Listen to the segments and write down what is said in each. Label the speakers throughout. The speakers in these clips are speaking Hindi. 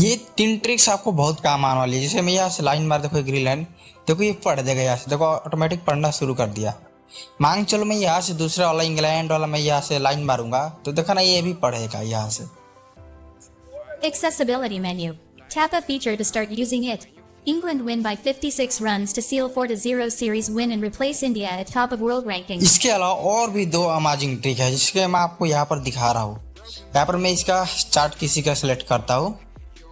Speaker 1: ये 3 ट्रिक्स आपको बहुत काम आने वाली है। जैसे मैं यहाँ से लाइन मार, देखो ग्रीन लाइन, देखो ये पढ़ देगा यहाँ से, देखो ऑटोमेटिक पढ़ना शुरू कर दिया। मांग चलो मैं यहाँ से दूसरा वाला इंग्लैंड वाला मैं यहाँ से लाइन मारूंगा तो देखा ना ये भी पढ़ेगा यहाँ से।
Speaker 2: Accessibility menu. Tap a feature to start using it. England win by 56 runs to seal 4-0 series win and replace India at top of world rankings.
Speaker 1: इसके अलावा और भी 2 अमेजिंग ट्रिक है जिसके मैं आपको यहाँ पर दिखा रहा हूँ। यहाँ पर मैं इसका चार्ट किसी का सिलेक्ट करता हूँ,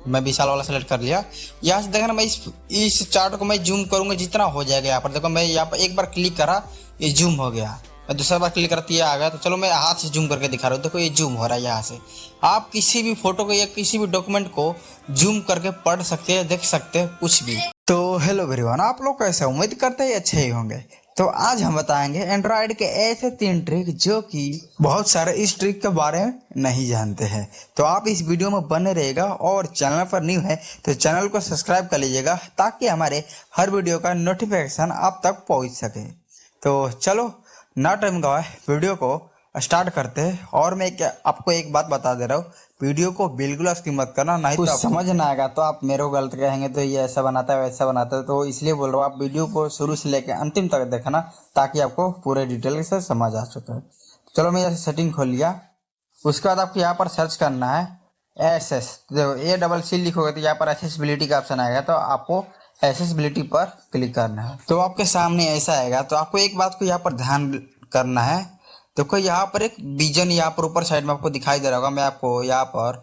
Speaker 1: मैं विशाल वाला सेलेक्ट कर लिया। यहाँ से देखना मैं इस चार्ट को मैं जूम करूंगा जितना हो जाएगा। यहाँ पर देखो मैं यहाँ पर एक बार क्लिक करा ये जूम हो गया, मैं दूसरा बार क्लिक करती है आ गया। तो चलो मैं हाथ से जूम करके दिखा रहा हूँ, देखो ये जूम हो रहा है। यहाँ से आप किसी भी फोटो को या किसी भी डॉक्यूमेंट को जूम करके पढ़ सकते हैं, देख सकते हैं कुछ भी। तो हेलो एवरीवन, आप लोग कैसे, उम्मीद करते हैं अच्छे ही होंगे। तो आज हम बताएंगे एंड्रॉयड के ऐसे 3 ट्रिक जो कि बहुत सारे इस ट्रिक के बारे में नहीं जानते हैं। तो आप इस वीडियो में बने रहेगा और चैनल पर न्यू है तो चैनल को सब्सक्राइब कर लीजिएगा ताकि हमारे हर वीडियो का नोटिफिकेशन आप तक पहुंच सके। तो चलो ना टाइम गवाए, वीडियो को स्टार्ट करते हैं। और मैं आपको एक बात बता दे रहा हूँ, वीडियो को बिल्कुल स्किप मत करना, नहीं तो समझ ना आएगा तो आप मेरे को गलत कहेंगे तो ये ऐसा बनाता है वैसा बनाता है। तो इसलिए बोल रहा हूँ आप वीडियो को शुरू से लेकर अंतिम तक देखना ताकि आपको पूरे डिटेल से समझ आ सके। चलो मैं यहाँ सेटिंग खोल लिया। उसके बाद आपको यहाँ पर सर्च करना है एसएस, देखो ACC लिखोगे तो यहाँ पर एक्सेसिबिलिटी का ऑप्शन आएगा, तो आपको एक्सेसिबिलिटी पर क्लिक करना है। तो आपके सामने ऐसा आएगा। तो आपको एक बात को यहाँ पर ध्यान करना है, देखो यहाँ पर एक विजन यहाँ पर ऊपर साइड में आपको दिखाई दे रहा होगा। मैं आपको यहाँ पर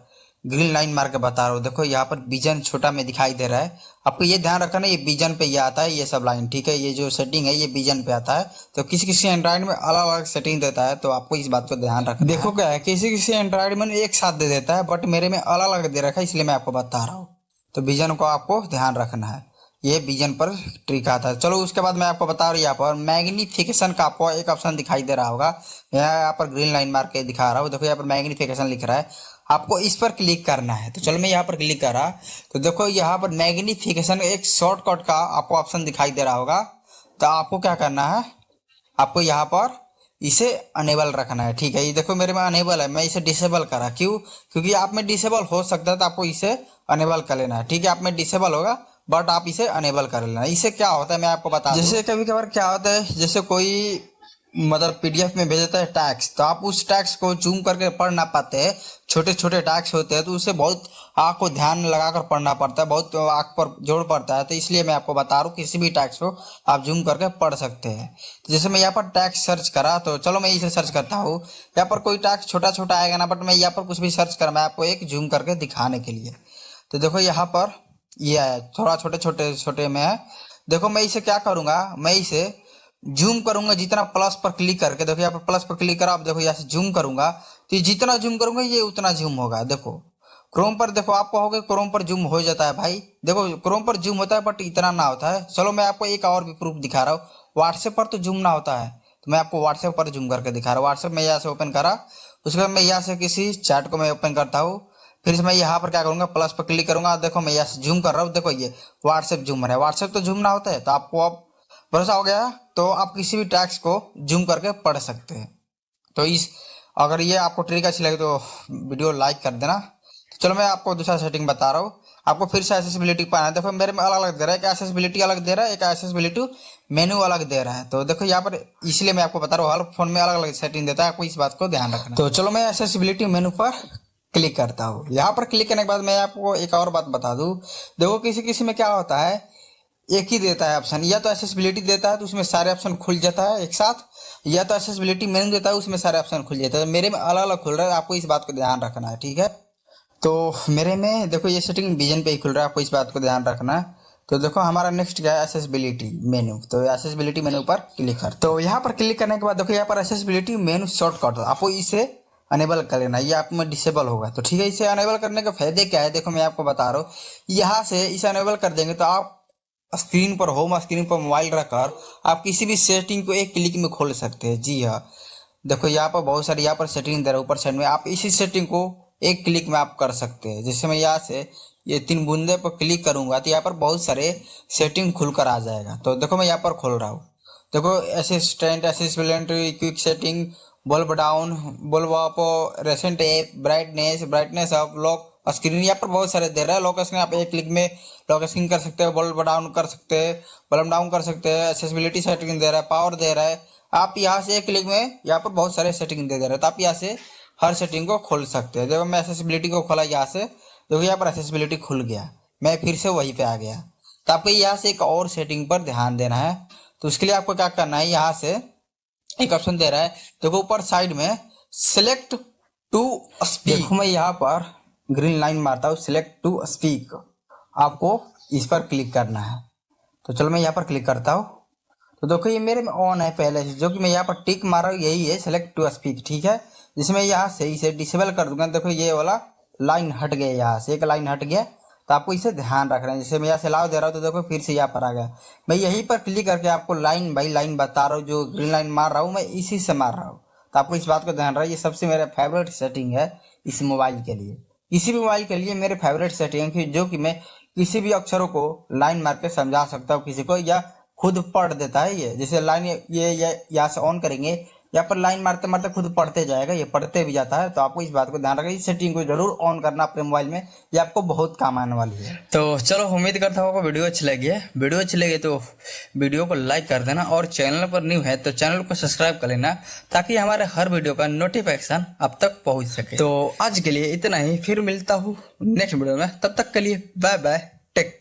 Speaker 1: ग्रीन लाइन मार के बता रहा हूँ, देखो यहाँ पर विजन छोटा में दिखाई दे रहा है। आपको ये ध्यान रखना ये विजन पे ये आता है, ये सब लाइन, ठीक है। ये जो सेटिंग है ये विजन पे आता है। तो किसी किसी एंड्रॉइड में अलग अलग सेटिंग देता है, तो आपको इस बात को ध्यान रखना। देखो क्या है, किसी किसी एंड्रॉइड में एक साथ दे देता है, बट मेरे में अलग अलग दे रखा है, इसलिए मैं आपको बता रहा हूँ। तो विजन को आपको ध्यान रखना है, ये विजन पर ट्रिक आता है। चलो उसके बाद मैं आपको बता रहा हूँ, यहाँ पर मैग्निफिकेशन का आपको एक ऑप्शन दिखाई दे रहा होगा। यहाँ पर ग्रीन लाइन मार के दिखा रहा हूँ, देखो यहाँ पर मैग्निफिकेशन लिख रहा है, आपको इस पर क्लिक करना है। तो चलो मैं यहाँ पर क्लिक कर रहा, तो देखो यहाँ पर मैग्निफिकेशन एक शॉर्टकट का आपको ऑप्शन दिखाई दे रहा होगा। तो आपको क्या करना है, आपको यहाँ पर इसे अनेबल रखना है, ठीक है। ये देखो मेरे में अनेबल है, मैं इसे डिसेबल करा, क्यों? क्योंकि आप में डिसेबल हो सकता है, तो आपको इसे अनेबल कर लेना है, ठीक है। आप में डिसेबल होगा बट आप इसे अनेबल कर लेना। इससे क्या होता है मैं आपको बता दूं। जैसे कभी कभार क्या होता है, जैसे कोई मतलब पीडीएफ में भेजता है टैक्स, तो आप उस टैक्स को जूम करके पढ़ ना पाते हैं, छोटे छोटे टैक्स होते हैं, तो उसे बहुत आँख को ध्यान लगाकर पढ़ना पड़ता है, बहुत आँख पर जोर पड़ता है। तो इसलिए मैं आपको बता रहा हूँ किसी भी टैक्स को आप जूम करके पढ़ सकते हैं। तो जैसे मैं यहाँ पर टैक्स सर्च करा, तो चलो मैं इसे सर्च करता हूँ। यहाँ पर कोई टैक्स छोटा छोटा आएगा ना, बट मैं यहाँ पर कुछ भी सर्च करा, मैं आपको एक जूम करके दिखाने के लिए। तो देखो यहाँ पर ये है, थोड़ा छोटे छोटे छोटे में है। देखो मैं इसे क्या करूंगा, मैं इसे जूम करूंगा जितना, प्लस पर क्लिक करके, देखो यहाँ पर प्लस पर क्लिक करा, आप देखो यहाँ से जूम करूंगा तो जितना जूम करूंगा ये उतना जूम होगा। देखो क्रोम पर देखो आप कहोगे क्रोम पर जूम हो जाता है, भाई देखो क्रोम पर जूम होता है बट इतना ना होता है। चलो मैं आपको एक और भी प्रूफ दिखा रहा हूँ, व्हाट्सएप पर तो जूम ना होता है, तो मैं आपको व्हाट्सएप पर जूम करके दिखा रहा हूँ। व्हाट्सएप में यहाँ से ओपन करा, उसके बाद मैं यहाँ से किसी चैट को मैं ओपन करता हूँ, फिर मैं यहाँ पर क्या करूंगा, प्लस पर क्लिक करूंगा, देखो मैं यहाँ से जूम कर रहा हूँ, देखो ये व्हाट्सएप जूम है। व्हाट्सएप तो जूम ना होता है, तो आपको अब भरोसा हो गया, तो आप किसी भी टैक्स को जूम करके पढ़ सकते हैं। तो इस अगर ये आपको ट्रिक अच्छी लगे तो वीडियो लाइक कर देना। तो चलो मैं आपको दूसरा सेटिंग बता रहा हूँ, आपको फिर से एक्सेसिबिलिटी पाना है। देखो मेरे में अलग अलग दे रहा है, एक एक्सेसिबिलिटी अलग दे रहा है, एक एक्सेसिबिलिटी मेनू अलग दे रहा है। तो देखो यहाँ पर इसलिए मैं आपको बता रहा हूँ, हर फोन में अलग अलग सेटिंग देता है, आपको इस बात को ध्यान रखना। तो चलो मैं एक्सेसिबिलिटी मेनू पर क्लिक करता हूँ। यहाँ पर क्लिक करने के बाद मैं आपको एक और बात बता दूँ, देखो किसी किसी में क्या होता है, एक ही देता है ऑप्शन, या तो एक्सेसिबिलिटी देता है तो उसमें सारे ऑप्शन खुल जाता है एक साथ, या तो एक्सेसिबिलिटी मेनू देता है उसमें सारे ऑप्शन खुल जाता है। मेरे में अलग अलग खुल रहा है, आपको इस बात को ध्यान रखना है, ठीक है। तो मेरे में देखो ये सेटिंग विजन पे ही खुल रहा है, आपको इस बात को ध्यान रखना है। तो देखो हमारा नेक्स्ट क्या है, एक्सेसिबिलिटी मेनू। तो एक्सेसिबिलिटी मेनू पर क्लिक कर, तो यहाँ पर क्लिक करने के बाद देखो यहाँ पर एक्सेसिबिलिटी मेनू शॉर्टकट, आपको इसे अनेबल कर लेना, ये आप में डिसेबल होगा। तो ठीक है, इसे अनेबल करने का फायदे क्या है, देखो मैं आपको बता रहा हूँ। यहाँ से इसे अनेबल कर देंगे तो आप स्क्रीन पर, होम स्क्रीन पर मोबाइल रखकर आप किसी भी सेटिंग को एक क्लिक में खोल सकते हैं। जी हाँ, देखो यहाँ पर बहुत सारी यहाँ पर सेटिंग दे रहा है ऊपर साइड में, आप इसी सेटिंग को एक क्लिक में आप कर सकते हैं। जैसे मैं यहाँ से ये 3 बूंदे पर क्लिक करूंगा तो यहाँ पर बहुत सारे सेटिंग खुलकर आ जाएगा। तो देखो मैं यहाँ पर खोल रहा हूँ, देखो assistant, quick setting, bulb down, bulb up, रेसेंट app, brightness, brightness up, lock, screen यहाँ पर बहुत सारे दे रहा है। लॉक स्क्रीन आप एक क्लिक में लॉक स्क्रीन कर सकते हो, वॉल्यूम डाउन कर सकते हैं, वॉल्यूम डाउन कर सकते हैं, एक्सेसिबिलिटी सेटिंग दे रहा है, पावर दे रहा है। आप यहाँ से एक क्लिक में यहाँ पर बहुत सारे सेटिंग दे रहे हैं, तो आप यहाँ से हर सेटिंग को खोल सकते हैं। देखो मैं एक्सेसिबिलिटी को खोला यहाँ से, देखो यहाँ पर एक्सेसिबिलिटी खुल गया, मैं फिर से वहीं पे आ गया। तो आपको यहाँ से एक और सेटिंग पर ध्यान देना है। तो उसके लिए आपको क्या करना है, यहाँ से एक ऑप्शन दे रहा है, देखो ऊपर साइड में सिलेक्ट टू स्पीक। देखो मैं यहाँ पर ग्रीन लाइन मारता हूँ, सिलेक्ट टू स्पीक, आपको इस पर क्लिक करना है। तो चलो मैं यहाँ पर क्लिक करता हूँ। तो देखो ये मेरे में ऑन है पहले से, जो कि मैं यहाँ पर टिक मार रहा हूँ यही है सिलेक्ट टू स्पीक, ठीक है। जिसमें यहाँ से इसे डिसेबल कर दूंगा। देखो ये वाला लाइन हट गया, यहाँ से एक लाइन हट गया, तो आपको इसे ध्यान रखना है। जैसे मैं यहाँ से लाव दे रहा हूँ तो देखो फिर से यहाँ पर आ गया। मैं यहीं पर क्लिक करके आपको लाइन बाई लाइन बता रहा हूँ, जो ग्रीन लाइन मार रहा हूँ मैं इसी से मार रहा हूँ। तो आपको इस बात को ध्यान रहा है, ये सबसे मेरा फेवरेट सेटिंग है इस मोबाइल के लिए। किसी भी मोबाइल के लिए मेरे फेवरेट सेटिंग है, जो कि मैं किसी भी अक्षरों को लाइन मार के समझा सकता हूँ किसी को, या खुद पढ़ देता है। ये जैसे लाइन ये यहाँ से ऑन करेंगे, यहाँ पर लाइन मारते मारते खुद पढ़ते जाएगा, ये पढ़ते भी जाता है। तो आपको इस बात को ध्यान रखना, इस सेटिंग को जरूर ऑन करना अपने मोबाइल में, ये आपको बहुत काम आने वाली है। तो चलो उम्मीद करता हूँ आपको वीडियो अच्छी लगी है। वीडियो अच्छी लगी तो वीडियो को लाइक कर देना, और चैनल पर न्यू है तो चैनल को सब्सक्राइब कर लेना, ताकि हमारे हर वीडियो का नोटिफिकेशन अब तक पहुँच सके। तो आज के लिए इतना ही, फिर मिलता हूँ नेक्स्ट वीडियो में, तब तक के लिए बाय बाय, टेक।